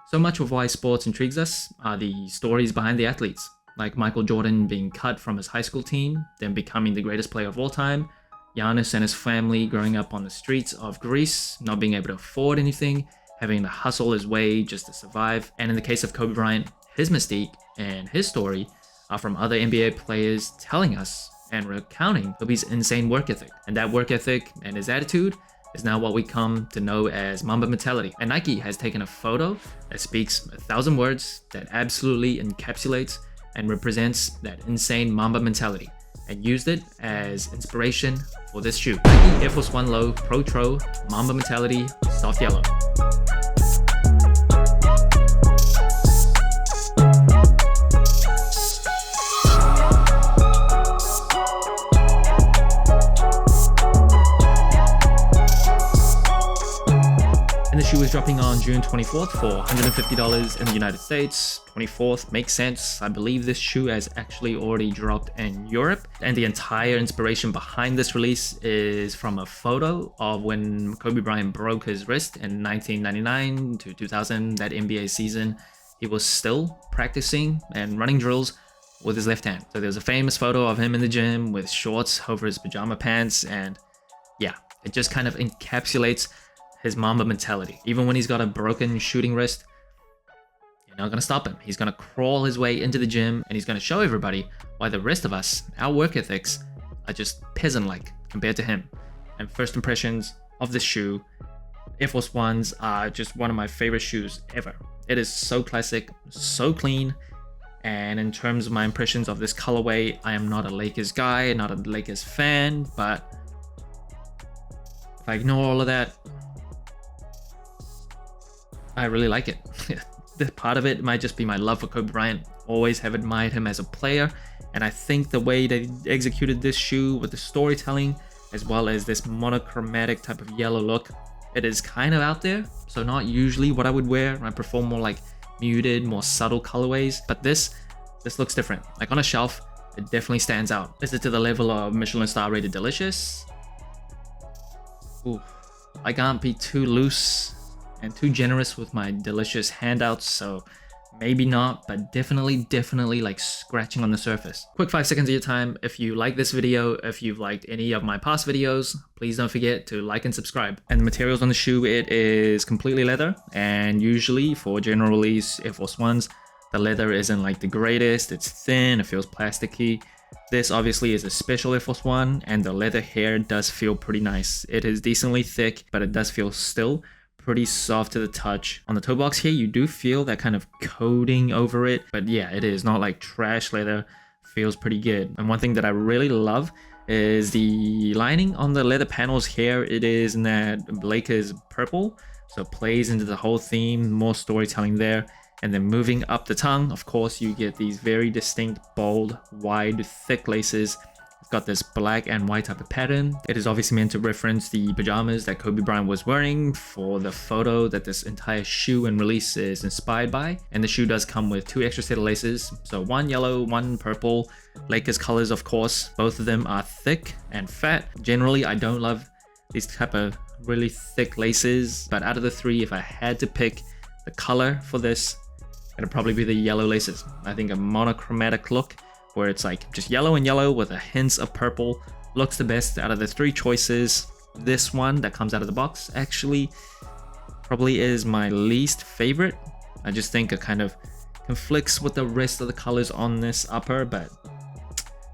So much of why sports intrigues us are the stories behind the athletes, like Michael Jordan being cut from his high school team, then becoming the greatest player of all time, Giannis and his family growing up on the streets of Greece, not being able to afford anything, having to hustle his way just to survive, and in the case of Kobe Bryant, his mystique and his story are from other NBA players telling us and recounting Kobe's insane work ethic. And that work ethic and his attitude is now what we come to know as Mamba Mentality. And Nike has taken a photo that speaks 1,000 words that absolutely encapsulates and represents that insane Mamba mentality and used it as inspiration for this shoe. Nike Air Force 1 Low Protro Mamba Mentality Soft Yellow. And the shoe is dropping on June 24th for $150 in the United States. 24th makes sense. I believe this shoe has actually already dropped in Europe. And the entire inspiration behind this release is from a photo of when Kobe Bryant broke his wrist in 1999 to 2000, that NBA season. He was still practicing and running drills with his left hand. So there's a famous photo of him in the gym with shorts over his pajama pants. And yeah, it just kind of encapsulates his Mamba mentality. Even when he's got a broken shooting wrist, you're not gonna stop him. He's gonna crawl his way into the gym and he's gonna show everybody why the rest of us, our work ethics, are just peasant-like compared to him. And first impressions of this shoe, Air Force 1s are just one of my favorite shoes ever. It is so classic, so clean, and in terms of my impressions of this colorway, I am not a Lakers guy, not a Lakers fan, but if I ignore all of that, I really like it. The part of it might just be my love for Kobe Bryant. Always have admired him as a player, and I think the way they executed this shoe with the storytelling as well as this monochromatic type of yellow look, it is kind of out there. So not usually what I would wear. I prefer more like muted, more subtle colorways, but this looks different. Like on a shelf, it definitely stands out. Is it to the level of Michelin star rated Delicious? Ooh, I can't be too loose and too generous with my Delicious handouts, so maybe not, but definitely like scratching on the surface. Quick 5 seconds of your time. If you like this video, if you've liked any of my past videos, please don't forget to like and subscribe. And the materials on the shoe, it is completely leather, and usually for general release Air Force 1s, the leather isn't like the greatest. It's thin, it feels plasticky. This obviously is a special Air Force 1, and the leather here does feel pretty nice. It is decently thick, but it does feel still pretty soft to the touch. On the toe box here, you do feel that kind of coating over it, but yeah, it is not like trash leather. Feels pretty good. And one thing that I really love is the lining on the leather panels here. It is in that Lakers purple, so it plays into the whole theme, more storytelling there. And then moving up the tongue, of course, you get these very distinct, bold, wide, thick laces. It's got this black and white type of pattern. It is obviously meant to reference the pajamas that Kobe Bryant was wearing for the photo that this entire shoe and release is inspired by. And the shoe does come with 2 extra set of laces. So one yellow, one purple. Lakers colors, of course. Both of them are thick and fat. Generally, I don't love these type of really thick laces. But out of the 3, if I had to pick the color for this, it'd probably be the yellow laces. I think a monochromatic look, where it's like just yellow and yellow with a hint of purple, looks the best out of the 3 choices. This one that comes out of the box actually probably is my least favorite. I just think it kind of conflicts with the rest of the colors on this upper, but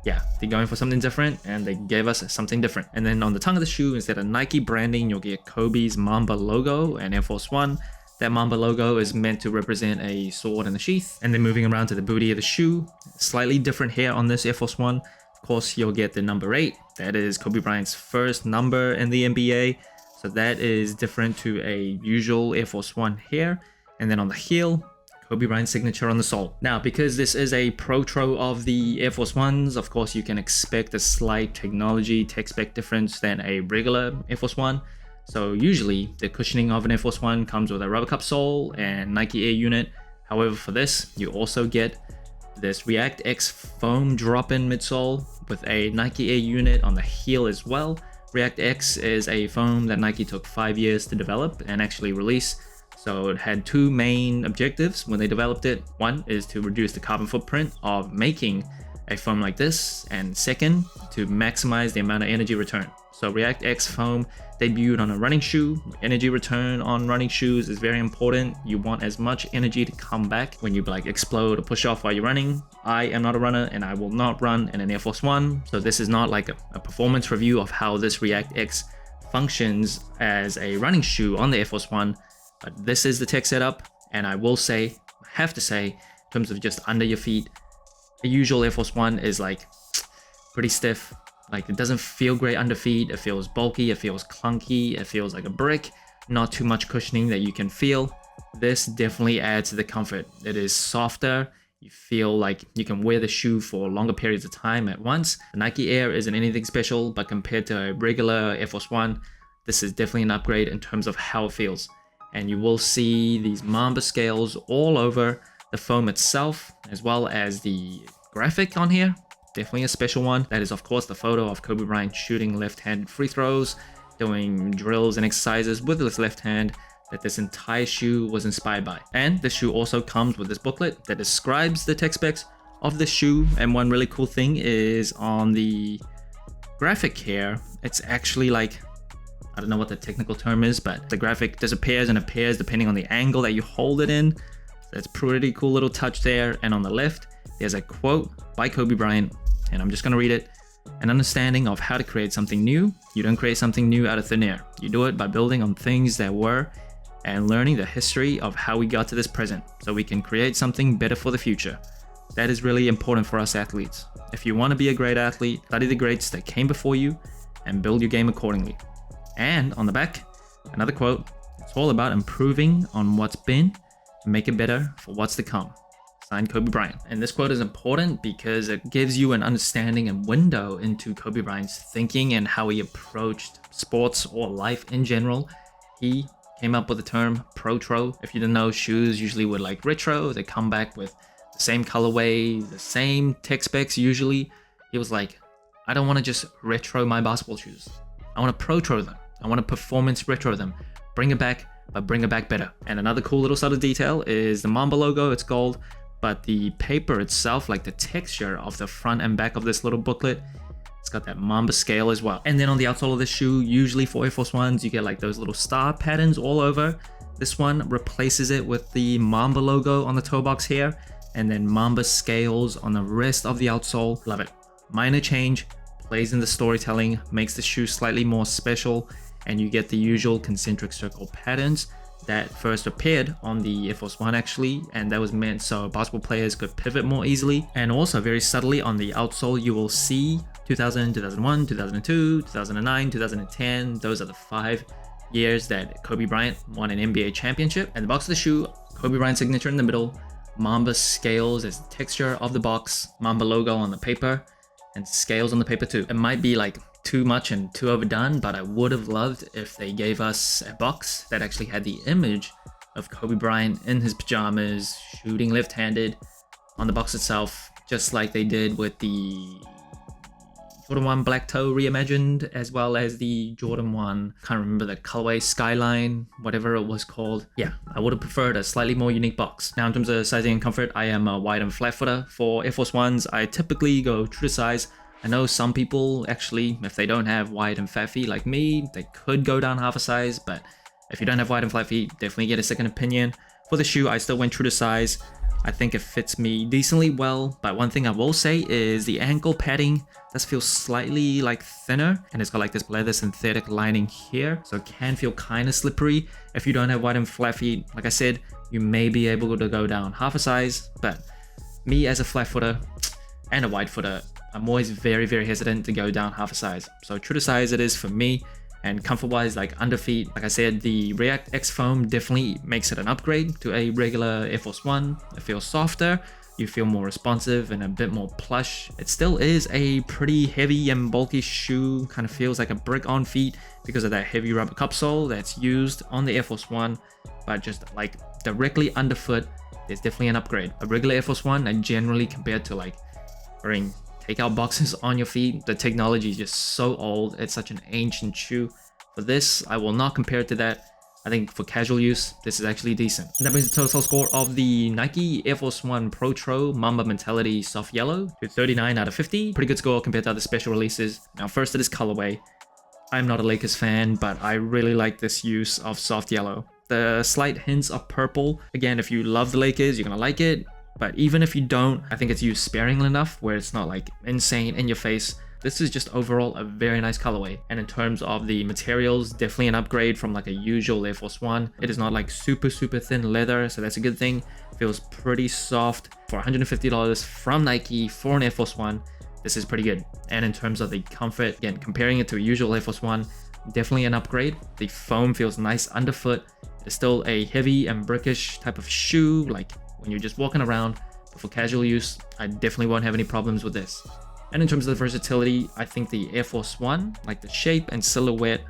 yeah, they're going for something different and they gave us something different. And then on the tongue of the shoe, instead of Nike branding, you'll get Kobe's Mamba logo and Air Force 1. That Mamba logo is meant to represent a sword in the sheath. And then moving around to the booty of the shoe, slightly different here on this Air Force 1. Of course, you'll get the number 8. That is Kobe Bryant's first number in the NBA. So that is different to a usual Air Force 1 here. And then on the heel, Kobe Bryant's signature on the sole. Now, because this is a Protro of the Air Force 1s, of course, you can expect a slight technology tech spec difference than a regular Air Force 1. So usually the cushioning of an Air Force 1 comes with a rubber cup sole and Nike Air unit. However, for this, you also get this React X foam drop-in midsole with a Nike Air unit on the heel as well. React X is a foam that Nike took 5 years to develop and actually release. So it had two main objectives when they developed it. One is to reduce the carbon footprint of making a foam like this, and second, to maximize the amount of energy return. So React X foam debuted on a running shoe. Energy return on running shoes is very important. You want as much energy to come back when you like explode or push off while you're running. I am not a runner and I will not run in an Air Force One. So this is not like a performance review of how this React X functions as a running shoe on the Air Force One. But this is the tech setup, and I will say, have to say, in terms of just under your feet, the usual Air Force One is like pretty stiff. Like it doesn't feel great under feet. It feels bulky, it feels clunky, it feels like a brick. Not too much cushioning that you can feel. This definitely adds to the comfort. It is softer. You feel like you can wear the shoe for longer periods of time at once. The Nike Air isn't anything special, but compared to a regular Air Force One, this is definitely an upgrade in terms of how it feels. And you will see these Mamba scales all over the foam itself, as well as the graphic on here. Definitely a special one. That is, of course, the photo of Kobe Bryant shooting left-handed free throws, doing drills and exercises with his left hand that this entire shoe was inspired by. And the shoe also comes with this booklet that describes the tech specs of the shoe. And one really cool thing is on the graphic here, it's actually like, I don't know what the technical term is, but the graphic disappears and appears depending on the angle that you hold it in. So that's pretty cool little touch there. And on the left, there's a quote by Kobe Bryant, and I'm just gonna read it. An understanding of how to create something new. You don't create something new out of thin air. You do it by building on things that were and learning the history of how we got to this present, so we can create something better for the future. That is really important for us athletes. If you want to be a great athlete, study the greats that came before you and build your game accordingly. And on the back, another quote, it's all about improving on what's been and make it better for what's to come. Signed, Kobe Bryant. And this quote is important because it gives you an understanding and window into Kobe Bryant's thinking and how he approached sports or life in general. He came up with the term Protro. If you didn't know, shoes usually were like retro. They come back with the same colorway, the same tech specs usually. He was like, I don't want to just retro my basketball shoes. I want to Protro them. I want to performance retro them. Bring it back, but bring it back better. And another cool little subtle detail is the Mamba logo. It's gold, but the paper itself, like the texture of the front and back of this little booklet, it's got that Mamba scale as well. And then on the outsole of the shoe, usually for Air Force Ones, you get like those little star patterns all over. This one replaces it with the Mamba logo on the toe box here, and then Mamba scales on the rest of the outsole. Love it. Minor change, plays in the storytelling, makes the shoe slightly more special, and you get the usual concentric circle patterns that first appeared on the Air Force One actually, and that was meant so basketball players could pivot more easily. And also very subtly on the outsole, you will see 2000, 2001, 2002, 2009, 2010. Those are the 5 years that Kobe Bryant won an NBA championship. And the box of the shoe, Kobe Bryant signature in the middle, Mamba scales as the texture of the box, Mamba logo on the paper, and scales on the paper too. It might be like too much and too overdone, but I would have loved if they gave us a box that actually had the image of Kobe Bryant in his pajamas, shooting left-handed on the box itself, just like they did with the Jordan 1 Black Toe reimagined, as well as the Jordan 1, can't remember the colorway, Skyline, whatever it was called. Yeah, I would have preferred a slightly more unique box. Now in terms of sizing and comfort, I am a wide and flat footer. For Air Force Ones, I typically go true to size. I know some people actually, if they don't have wide and fat feet like me, they could go down half a size, but if you don't have wide and flat feet, definitely get a second opinion. For the shoe, I still went true to size. I think it fits me decently well, but one thing I will say is the ankle padding does feel slightly like thinner, and it's got like this leather synthetic lining here, so it can feel kind of slippery. If you don't have wide and flat feet, like I said, you may be able to go down half a size, but me as a flat footer and a wide footer, I'm always very, very hesitant to go down half a size. So true to size it is for me. And comfort-wise, like under feet, like I said, the React X foam definitely makes it an upgrade to a regular Air Force One. It feels softer, you feel more responsive and a bit more plush. It still is a pretty heavy and bulky shoe, kind of feels like a brick on feet because of that heavy rubber cup sole that's used on the Air Force One, but just like directly underfoot, there's definitely an upgrade. A regular Air Force One, and generally compared to like wearing takeout boxes on your feet, the technology is just so old. It's such an ancient shoe. For this, I will not compare it to that. I think for casual use, this is actually decent. And that brings the total score of the Nike Air Force 1 Protro Mamba Mentality Soft Yellow to 39 out of 50. Pretty good score compared to other special releases. Now first to this colorway. I'm not a Lakers fan, but I really like this use of soft yellow. The slight hints of purple. Again, if you love the Lakers, you're gonna like it. But even if you don't, I think it's used sparingly enough where it's not like insane in your face. This is just overall a very nice colorway. And in terms of the materials, definitely an upgrade from like a usual Air Force 1. It is not like super thin leather, so that's a good thing. Feels pretty soft. For $150 from Nike for an Air Force 1, this is pretty good. And in terms of the comfort, again, comparing it to a usual Air Force 1, definitely an upgrade. The foam feels nice underfoot. It's still a heavy and brickish type of shoe, like when you're just walking around. But for casual use, I definitely won't have any problems with this. And in terms of the versatility, I think the Air Force 1, like the shape and silhouette,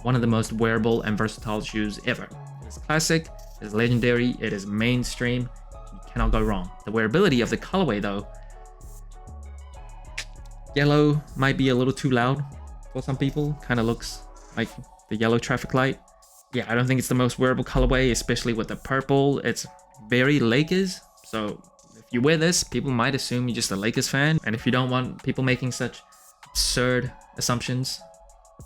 one of the most wearable and versatile shoes ever. It is classic, it is legendary, it is mainstream, you cannot go wrong. The wearability of the colorway though, yellow might be a little too loud for some people, kind of looks like the yellow traffic light. Yeah, I don't think it's the most wearable colorway, especially with the purple. It's very Lakers, so if you wear this, people might assume you're just a Lakers fan. And if you don't want people making such absurd assumptions,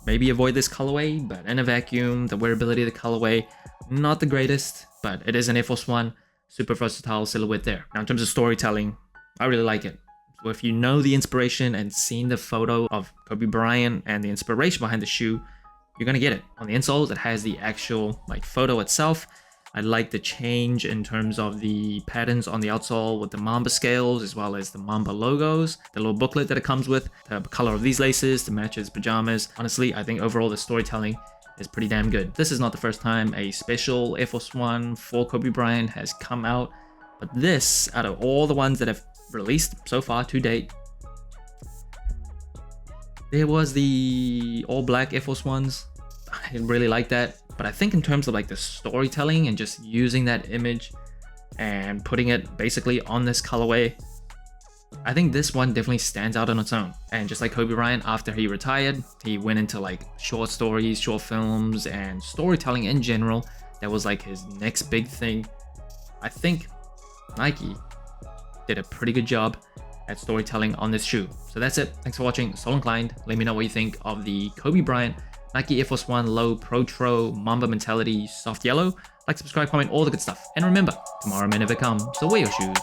maybe avoid this colorway. But in a vacuum, the wearability of the colorway, not the greatest, but it is an Air Force 1, super versatile silhouette there. Now in terms of storytelling, I really like it. So if you know the inspiration and seen the photo of Kobe Bryant and the inspiration behind the shoe, you're gonna get it. On the insoles, it has the actual like photo itself. I like the change in terms of the patterns on the outsole with the Mamba scales as well as the Mamba logos, the little booklet that it comes with, the color of these laces to match his pajamas. Honestly, I think overall the storytelling is pretty damn good. This is not the first time a special Air Force 1 for Kobe Bryant has come out, but this, out of all the ones that have released so far to date, there was the all black Air Force 1s. I really like that. But I think in terms of like the storytelling and just using that image and putting it basically on this colorway, I think this one definitely stands out on its own. And just like Kobe Bryant, after he retired, he went into like short stories, short films, and storytelling in general. That was like his next big thing. I think Nike did a pretty good job at storytelling on this shoe. So that's it. Thanks for watching. So inclined. Let me know what you think of the Kobe Bryant Nike Air Force 1 Low Protro Mamba Mentality Soft Yellow. Like, subscribe, comment, all the good stuff. And remember, tomorrow may never come, so wear your shoes